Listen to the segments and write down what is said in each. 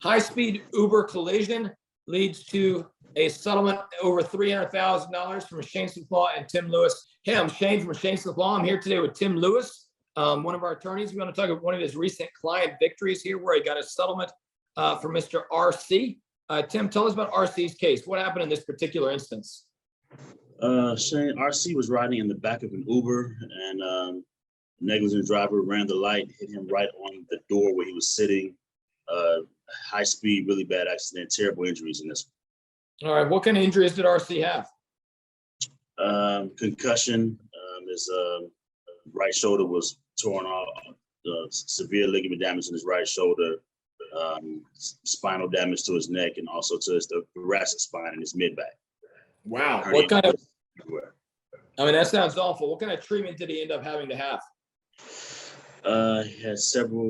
High-speed Uber collision leads to a settlement over $300,000 from Shane Smith Law and Tim Lewis. Hey, I'm Shane from Shane Smith Law. I'm here today with Tim Lewis, one of our attorneys. We're going to talk about one of his recent client victories here where he got a settlement for Mr. RC. Tim, tell us about RC's case. What happened in this particular instance? Shane, RC was riding in the back of an Uber and negligent driver ran the light, hit him right on the door where he was sitting. High speed, really bad accident, terrible injuries in this. All right, what kind of injuries did RC have? Concussion, his right shoulder was torn off, severe ligament damage in his right shoulder, spinal damage to his neck, and also to his thoracic spine and his mid-back. Wow, what kind of, I mean, that sounds awful. What kind of treatment did he end up having to have? He had several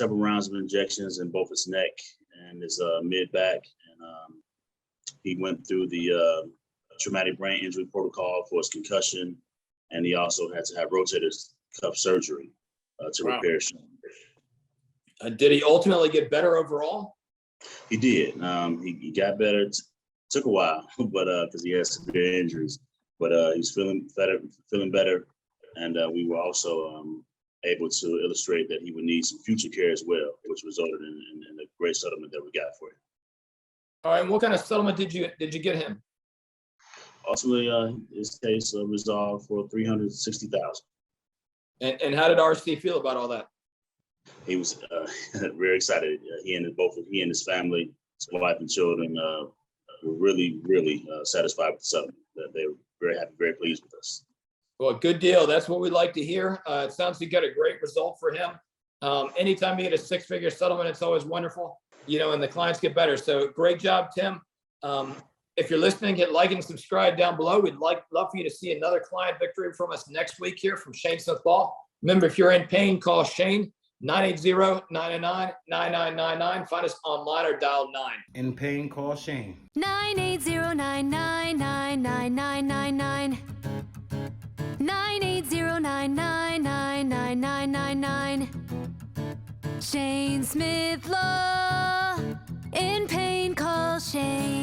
rounds of injections in both his neck and his mid-back, and he went through the traumatic brain injury protocol for his concussion, and he also had to have rotator cuff surgery to repair his shoulder. Did he ultimately get better overall? He did. He got better. It took a while, but because he had severe injuries, but he's feeling better, and we were also able to illustrate that he would need some future care as well, which resulted in a great settlement that we got for him. All right, and what kind of settlement did you get him? Ultimately, his case resolved for $360,000. And how did RC feel about all that? He was very excited. He and his family, his wife and children, were really satisfied with the settlement. They were very happy, very pleased with us. Well, good deal. That's what we like to hear. It sounds like you got a great result for him. Anytime you get a six-figure settlement, it's always wonderful, and the clients get better. So great job, Tim. If you're listening, hit like and subscribe down below. We'd love for you to see another client victory from us next week here from Shane Smith Law. Remember, if you're in pain, call Shane, 980-999-9999. Find us online or dial 9. In pain, call Shane. 980-999-9999. 980-999-9999. Shane Smith Law. In pain, call Shane.